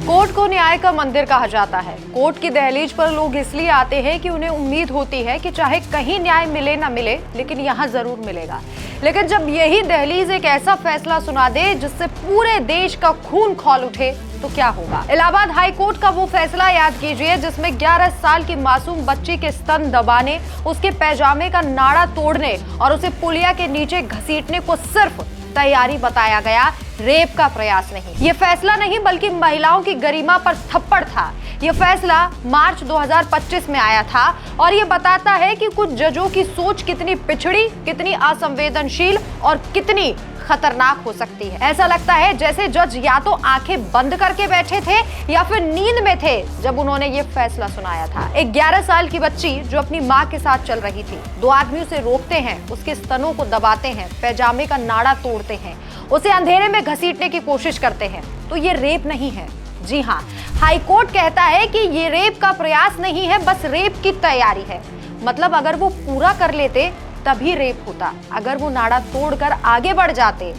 Court को न्याय का मंदिर कहा जाता है। कोर्ट की दहलीज पर लोग इसलिए आते हैं कि उन्हें उम्मीद होती है कि चाहे कहीं न्याय मिले ना मिले, लेकिन यहाँ जरूर मिलेगा। लेकिन जब यही दहलीज एक ऐसा फैसला सुना दे जिससे पूरे देश का खून खौल उठे, तो क्या होगा। इलाहाबाद हाई कोर्ट का वो फैसला याद कीजिए जिसमें 11 साल की मासूम बच्ची के स्तन दबाने, उसके पैजामे का नाड़ा तोड़ने और उसे पुलिया के नीचे घसीटने को सिर्फ तैयारी बताया गया, रेप का प्रयास नहीं। ये फैसला नहीं बल्कि महिलाओं की गरिमा पर थप्पड़ था। ये फैसला मार्च 2025 में आया था और ये बताता है कि कुछ जजों की सोच कितनी पिछड़ी, कितनी असंवेदनशील और कितनी खतरनाक हो सकती है। ऐसा लगता है जैसे जज या तो आंखें बंद करके बैठे थे या फिर नींद में थे जब उन्होंने ये फैसला सुनाया था। एक 11 साल की बच्ची जो अपनी माँ के साथ चल रही थी, दो आदमी उसे रोकते हैं, उसके स्तनों को दबाते हैं, पैजामे का नाड़ा तोड़ते हैं, उसे अंधेरे में घसीटने की कोशिश करते हैं। तो ये रेप नहीं है। जी हाँ, हाई कोर्ट कहता है कि ये रेप का प्रयास नहीं है, बस रेप की तैयारी है। मतलब अगर वो पूरा कर लेते तभी रेप होता, अगर वो नाड़ा तोड़कर आगे बढ़ जाते,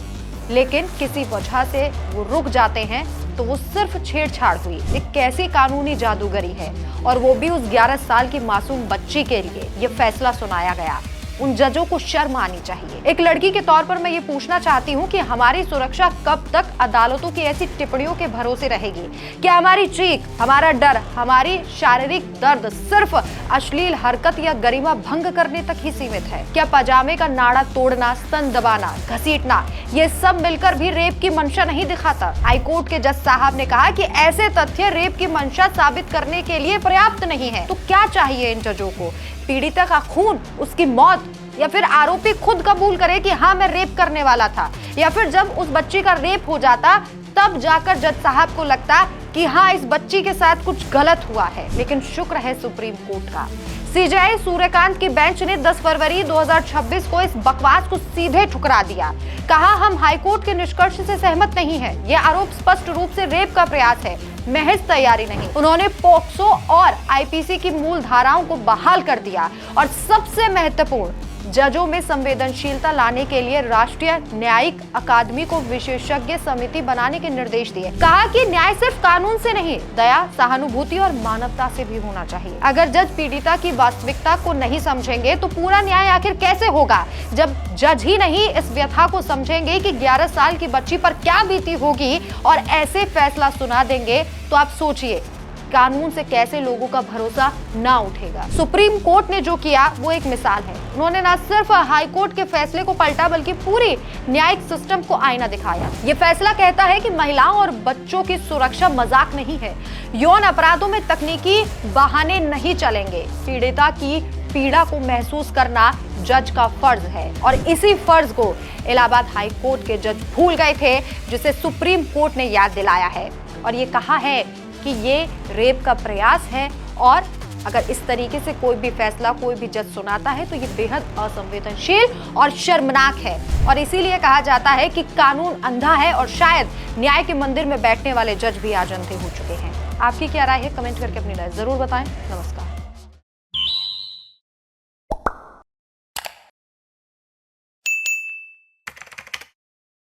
लेकिन किसी वजह से वो रुक जाते हैं तो वो सिर्फ छेड़छाड़ हुई। एक कैसी कानूनी जादूगरी है, और वो भी उस 11 साल की मासूम बच्ची के लिए ये फैसला सुनाया गया। उन जजों को शर्म आनी चाहिए। एक लड़की के तौर पर मैं ये पूछना चाहती हूँ कि हमारी सुरक्षा कब तक अदालतों की ऐसी टिप्पणियों के भरोसे रहेगी? क्या हमारी चीख, हमारा डर, हमारी शारीरिक दर्द सिर्फ अश्लील हरकत या गरिमा भंग करने तक ही सीमित है? क्या पजामे का नाड़ा तोड़ना, स्तन दबाना, घसीटना, ये सब मिलकर भी रेप की मंशा नहीं दिखाता? हाईकोर्ट के जज साहब ने कहा कि ऐसे तथ्य रेप की मंशा साबित करने के लिए पर्याप्त नहीं है। तो क्या चाहिए इन जजों को? पीड़िता का खून, उसकी मौत, या फिर आरोपी खुद कबूल करे कि हाँ मैं रेप करने वाला था? या फिर जब उस बच्ची का रेप हो जाता तब जाकर जज साहब को लगता कि हाँ इस बच्ची के साथ कुछ गलत हुआ है? लेकिन शुक्र है सुप्रीम कोर्ट का, सीजेआई सूर्यकांत की बेंच ने 10 फरवरी 2026 को इस बकवास को सीधे ठुकरा दिया। कहा हम हाईकोर्ट के निष्कर्ष से सहमत नहीं है, यह आरोप स्पष्ट रूप से रेप का प्रयास है, महज तैयारी नहीं। उन्होंने पोक्सो और आईपीसी की मूल धाराओं को बहाल कर दिया और सबसे महत्वपूर्ण, जजों में संवेदनशीलता लाने के लिए राष्ट्रीय न्यायिक अकादमी को विशेषज्ञ समिति बनाने के निर्देश दिए। कहा कि न्याय सिर्फ कानून से नहीं, दया, सहानुभूति और मानवता से भी होना चाहिए। अगर जज पीड़िता की वास्तविकता को नहीं समझेंगे तो पूरा न्याय आखिर कैसे होगा? जब जज ही नहीं इस व्यथा को समझेंगे कि 11 साल की बच्ची पर क्या बीती होगी और ऐसे फैसला सुना देंगे, तो आप सोचिए कानून से कैसे लोगों का भरोसा ना उठेगा। सुप्रीम कोर्ट ने जो किया वो एक मिसाल है। उन्होंने न सिर्फ हाई कोर्ट के फैसले को पलटा बल्कि पूरी न्यायिक सिस्टम को आईना दिखाया। ये फैसला कहता है कि महिलाओं और बच्चों की सुरक्षा मजाक नहीं है। यौन अपराधों में तकनीकी बहाने नहीं चलेंगे। पीड़िता की पीड़ा को महसूस करना जज का फर्ज है, और इसी फर्ज को इलाहाबाद हाई कोर्ट के जज भूल गए थे, जिसे सुप्रीम कोर्ट ने याद दिलाया है और ये कहा है कि ये रेप का प्रयास है। और अगर इस तरीके से कोई भी फैसला कोई भी जज सुनाता है तो ये बेहद असंवेदनशील और शर्मनाक है। और इसीलिए कहा जाता है कि कानून अंधा है और शायद न्याय के मंदिर में बैठने वाले जज भी आज अंधे हो चुके हैं। आपकी क्या राय है? कमेंट करके अपनी राय जरूर बताएं। नमस्कार।